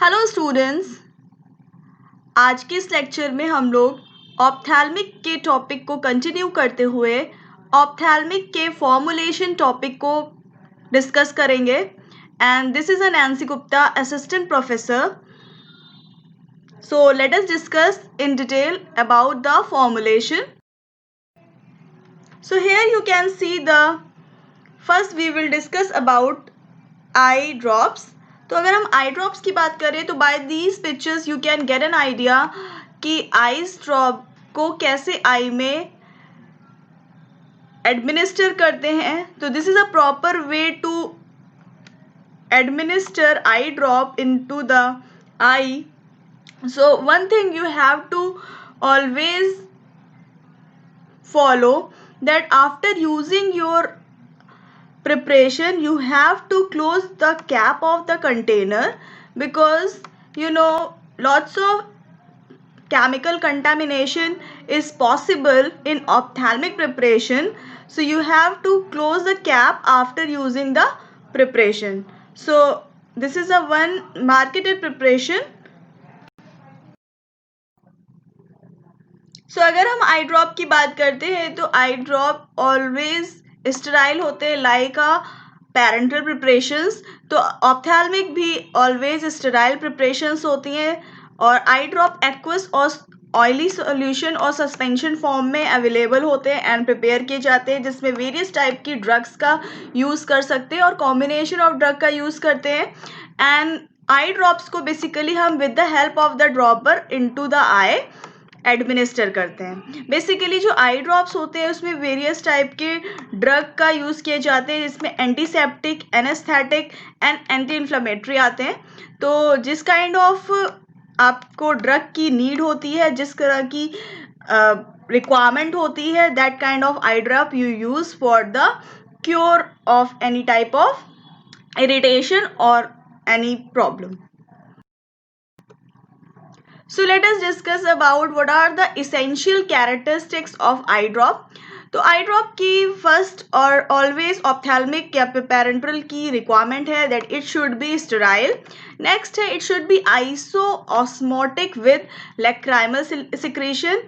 Hello students, आज के इस लेक्चर में हम लोग ऑप्थेल्मिक के टॉपिक को कंटिन्यू करते हुए ऑप्थेल्मिक के फॉर्मुलेशन टॉपिक को डिस्कस करेंगे। And this is Nancy Gupta, assistant professor. So let us discuss in detail about the formulation. So here you can see the first we will discuss about eye drops. तो अगर हम eye drops की बात करें तो by these pictures you can get an idea कि eyes drop को कैसे आई में एडमिनिस्टर करते हैं। तो this is a proper way to administer eye drop into the eye. So one thing you have to always follow that after using your preparation you have to close the cap of the container, because lots of chemical contamination is possible in ophthalmic preparation. So you have to close the cap after using the preparation. So this is a one marketed preparation. सो अगर हम आई drop की बात करते हैं तो eye drop always sterile होते हैं like अ parental preparations. तो ऑप्थेल्मिक भी ऑलवेज स्टेराइल प्रिपरेशंस होती हैं और आई ड्रॉप एक्वस और ऑयली सॉल्यूशन और सस्पेंशन फॉर्म में अवेलेबल होते हैं एंड प्रिपेयर किए जाते हैं, जिसमें वेरियस टाइप की ड्रग्स का यूज़ कर सकते हैं और कॉम्बिनेशन ऑफ ड्रग का यूज़ करते हैं। एंड आई ड्रॉप्स को बेसिकली हम with the help of the dropper into the I administer करते हैं। बेसिकली जो आई ड्रॉप्स होते हैं उसमें वेरियस टाइप के ड्रग का यूज़ किए जाते हैं, जिसमें antiseptic, anaesthetic and anti inflammatory आते हैं। तो जिस काइंड ऑफ आपको ड्रग की नीड होती है, जिस तरह की रिक्वायरमेंट होती है, that kind of eye drop you use for the cure of any type of irritation और any problem. So let us discuss about what are the essential characteristics of eye drop. तो eye drop की first और always ophthalmic या parenteral की requirement है that it should be sterile. Next है it should be iso osmotic with lacrimal secretion.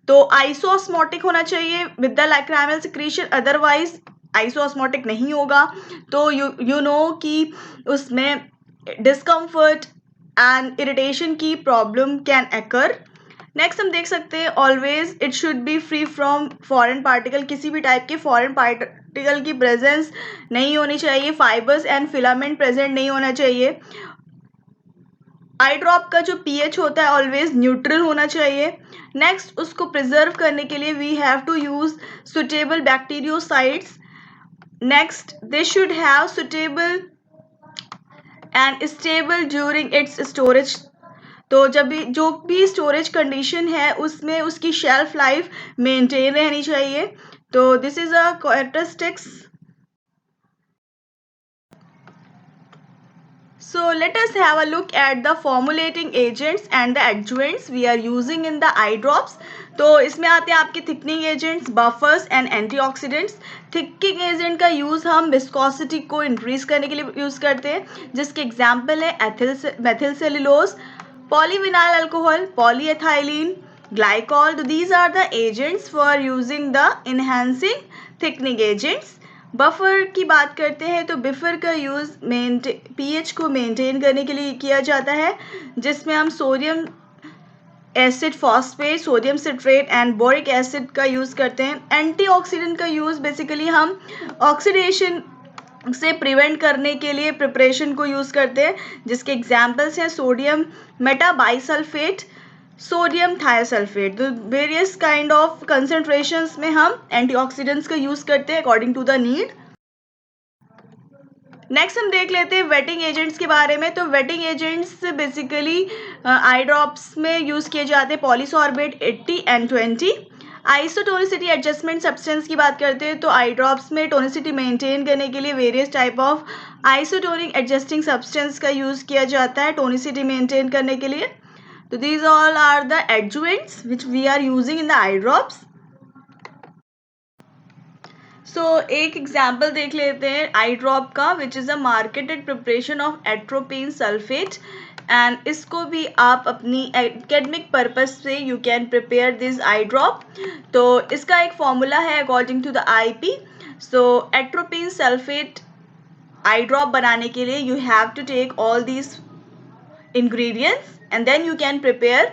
तो iso osmotic होना चाहिए with the lacrimal secretion, otherwise iso osmotic नहीं होगा तो यू नो कि उसमें डिस्कम्फर्ट एंड इरिटेशन की प्रॉब्लम कैन अकर. नेक्स्ट हम देख सकते हैं always it should be free from foreign particle. किसी भी टाइप के फॉरेन पार्टिकल की प्रेजेंस नहीं होनी चाहिए. फाइबर्स एंड फिलामेंट प्रेजेंट नहीं होना चाहिए. आई ड्रॉप का जो पीएच होता है ऑलवेज न्यूट्रल होना चाहिए. नेक्स्ट उसको प्रिजर्व करने के लिए we have to use suitable bactericides. Next they should have suitable and stable during its storage. तो जब भी जो भी स्टोरेज कंडीशन है उसमें उसकी शेल्फ लाइफ मेंटेन रहनी चाहिए. तो this is a characteristics. So let us have a look at the formulating agents and the adjuvants we are using in the eye drops. तो इसमें आते हैं आपके thickening agents, buffers and antioxidants. Thickening agent का use हम viscosity को increase करने के लिए यूज़ करते हैं, जिसके एग्जाम्पल है methyl cellulose, polyvinyl alcohol, polyethylene, glycol. तो these are the agents for using the enhancing thickening agents. Buffer की बात करते हैं तो बफर का यूज़ पीएच को मेंटेन करने के लिए किया जाता है, जिसमें हम sodium acid phosphate, sodium citrate and boric acid का यूज़ करते हैं. एंटीऑक्सीडेंट का यूज़ बेसिकली हम ऑक्सीडेशन से प्रिवेंट करने के लिए प्रिपरेशन को यूज़ करते हैं, जिसके एग्जाम्पल्स हैं सोडियम मेटाबाइसल्फेट, सोडियम थायोसल्फेट. तो वेरियस काइंड ऑफ कंसेंट्रेशंस में हम एंटीऑक्सीडेंट्स का यूज़ करते हैं according to the need. Next हम देख लेते हैं वेटिंग एजेंट्स के बारे में. तो waiting agents basically eye drops में यूज़ किए जाते हैं polysorbate 80 and 20. Isotonicity adjustment substance की बात करते हैं तो आई ड्रॉप्स में टोनिसिटी मेंटेन करने के लिए various type of isotonic adjusting substance का यूज़ किया जाता है टोनिसिटी मेंटेन करने के लिए. So these all are the adjuvants which we are using in the eye drops. एक एग्जाम्पल देख लेते हैं आई ड्रॉप का, which is a marketed preparation of atropine sulphate, and इसको भी आप अपनी एकेडमिक पर्पज से you can prepare this eye drop. तो इसका एक फॉर्मूला है according to the IP. Atropine sulphate eye drop बनाने के लिए you have to take all these ingredients and then you can prepare,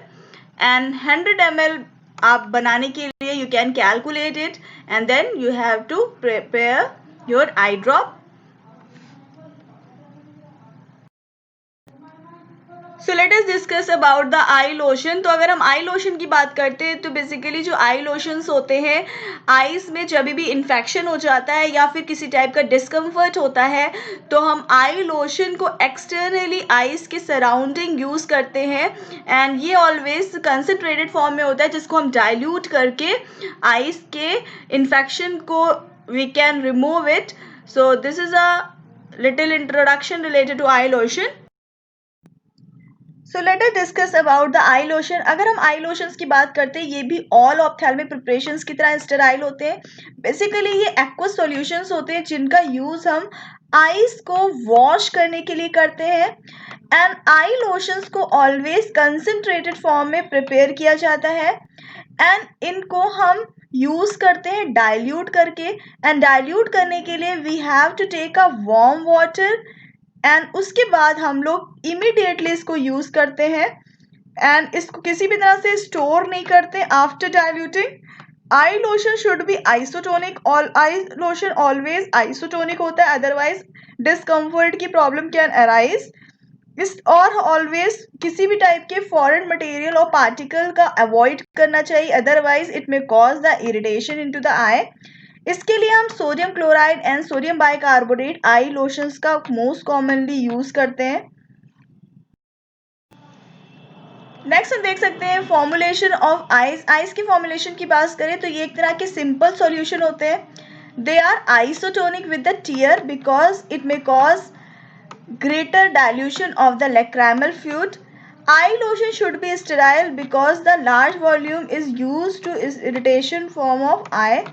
and 100 ml आप बनाने के लिए you can calculate it and then you have to prepare your eye drop. So let us discuss about the eye lotion. तो अगर हम आई lotion की बात करते हैं तो बेसिकली जो आई लोशंस होते हैं, आईज में जब भी इन्फेक्शन हो जाता है या फिर किसी टाइप का डिस्कम्फर्ट होता है तो हम आई लोशन को एक्सटर्नली आईज के सराउंडिंग यूज़ करते हैं, एंड ये ऑलवेज कंसनट्रेटेड फॉर्म में होता है जिसको हम डाइल्यूट करके आईज के इन्फेक्शन को we can remove it. So this is a little introduction related to eye lotion. So let us discuss about the eye lotion. अगर हम आई लोशंस की बात करते हैं, ये भी ऑल ऑप्थेल्मिक प्रिपरेशंस की तरह स्टेराइल होते हैं। बेसिकली ये एक्वस सॉल्यूशंस होते हैं जिनका यूज़ हम आईज को वॉश करने के लिए करते हैं, एंड आई लोशंस को ऑलवेज कंसनट्रेटेड फॉर्म में प्रिपेयर किया जाता है, एंड इनको हम यूज़ करते हैं डाइल्यूट करके, एंड डाइल्यूट करने के लिए we have to take a warm water, and उसके बाद हम लोग इमीडिएटली इसको यूज़ करते हैं, एंड इसको किसी भी तरह से स्टोर नहीं करते after diluting. Eye lotion should be isotonic, all eye lotion always isotonic होता है, अदरवाइज डिस्कम्फर्ट की प्रॉब्लम कैन अराइज। इस और ऑलवेज किसी भी टाइप के फॉरेन मटेरियल और पार्टिकल का अवॉइड करना चाहिए, otherwise it may cause the irritation into the eye. इसके लिए हम sodium chloride and sodium bicarbonate eye lotions का मोस्ट कॉमनली यूज करते हैं। नेक्स्ट हम देख सकते हैं फॉर्मुलेशन ऑफ आइस। आइस की फॉर्मुलेशन की बात करें तो ये एक तरह के सिंपल सॉल्यूशन होते हैं। They are isotonic with the tear because it may cause greater dilution of the lacrimal fluid. Eye lotion should be sterile because the large volume is used to irritation form of eye.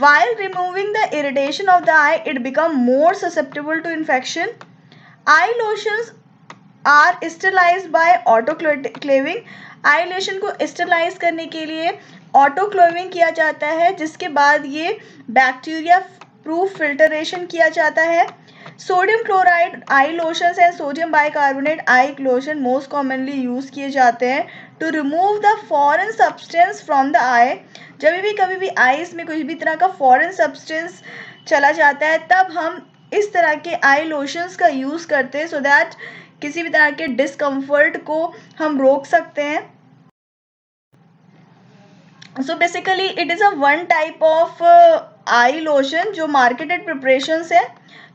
While removing the irritation of the eye, it becomes more susceptible to infection. Eye lotions are sterilized by autoclaving. I lotion को sterilise करने के लिए autoclaving किया जाता है, जिसके बाद ये बैक्टीरिया प्रूफ फिल्टरेशन किया जाता है। Sodium chloride eye lotions and sodium bicarbonate eye lotion most commonly use किए जाते हैं to remove the foreign substance from the eye. जब भी कभी भी आईज में कुछ भी तरह का फॉरेन सब्सटेंस चला जाता है तब हम इस तरह के आई लोशंस का यूज़ करते हैं, सो दैट किसी भी तरह के डिस्कम्फर्ट को हम रोक सकते हैं। So basically it is a one type of I lotion जो मार्केटेड प्रिपरेशंस है।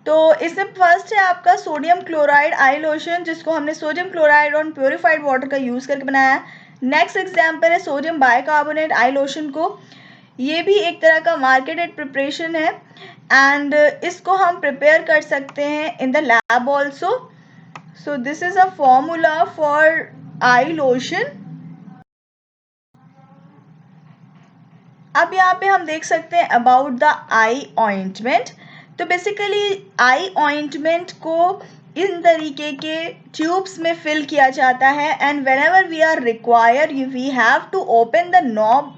तो इसमें फर्स्ट है आपका सोडियम क्लोराइड आई लोशन, जिसको हमने सोडियम क्लोराइड और प्योरीफाइड वाटर का यूज़ करके बनाया है। नेक्स्ट एग्जाम्पल है सोडियम बाइकार्बोनेट आई लोशन को, ये भी एक तरह का मार्केटेड प्रिपरेशन है, एंड इसको हम प्रिपेयर कर सकते हैं in the lab also. So this is a formula for I lotion. अब यहाँ पे हम देख सकते हैं अबाउट द आई ऑइंटमेंट। तो बेसिकली आई ऑइंटमेंट को इन तरीके के ट्यूब्स में फिल किया जाता है, and whenever we are require we have to open the knob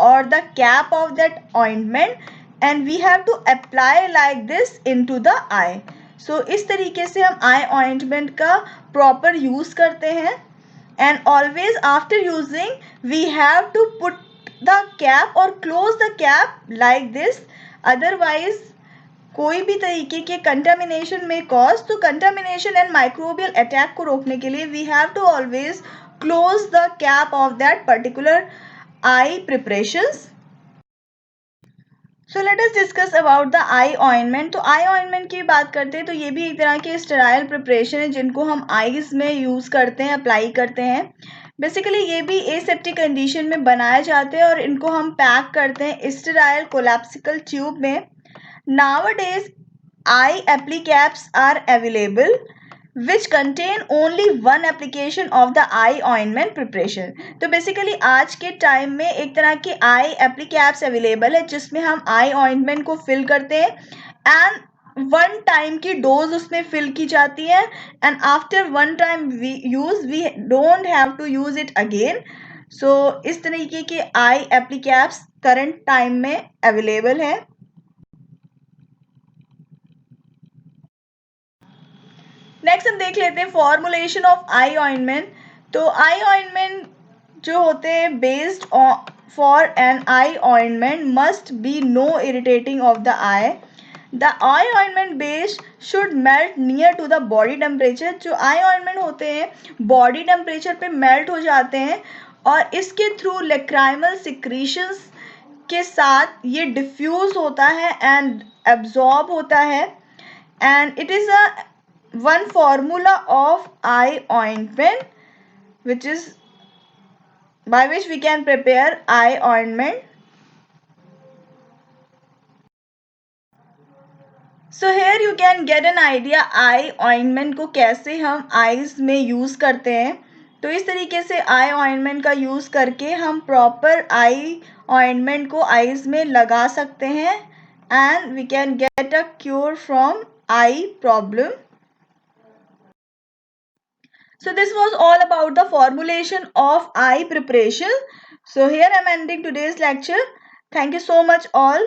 और the cap of that ointment and we have to apply like this into the eye. So इस तरीके से हम आई ऑइंटमेंट का proper use करते हैं, and always after using we have to put the cap और close the cap like this, otherwise कोई भी तरीके के कंटामिनेशन में कॉज। तो कंटामिनेशन एंड माइक्रोबियल अटैक को रोकने के लिए we have to always close the cap of that particular eye preparations. So let us discuss about the eye ointment. तो आई ऑइंटमेंट की बात करते हैं तो ये भी एक तरह के स्टेराइल प्रिपरेशन है जिनको हम आईज में यूज़ करते हैं, अप्लाई करते हैं। बेसिकली ये भी एसेप्टिक कंडीशन में बनाए जाते हैं और इनको हम पैक करते हैं स्टेराइल कोलैप्सिकल ट्यूब में। Nowadays, eye appli caps are available which contain only one application of the eye ointment preparation. तो बेसिकली आज के टाइम में एक तरह की आई एप्लीकैप्स अवेलेबल है जिसमें हम आई ऑइंटमेंट को फिल करते हैं एंड वन टाइम की डोज उसमें फिल की जाती है and after one time we don't have to use it again. So इस तरीके के आई एप्लीकैप्स करंट टाइम में अवेलेबल है. नेक्स्ट हम देख लेते हैं फॉर्मुलेशन ऑफ आई ऑइंटमेंट. तो आई ऑइंटमेंट जो होते हैं based for an eye ointment must be no irritating of the eye. The eye ointment base should melt near to the body temperature. जो आई ऑइंटमेंट होते हैं body temperature पे melt हो जाते हैं और इसके थ्रू लेक्राइमल सिक्रीशंस के साथ ये डिफ्यूज होता है एंड एब्जॉर्ब होता है and it is a one formula of eye ointment which is by which we can prepare eye ointment. So here you can get an idea eye ointment को कैसे हम eyes में use करते हैं. तो इस तरीके से eye ointment का यूज़ करके हम proper eye ointment को eyes में लगा सकते हैं and we can get a cure from eye problem. So this was all about the formulation of eye preparation. So here I am ending today's lecture. Thank you so much all.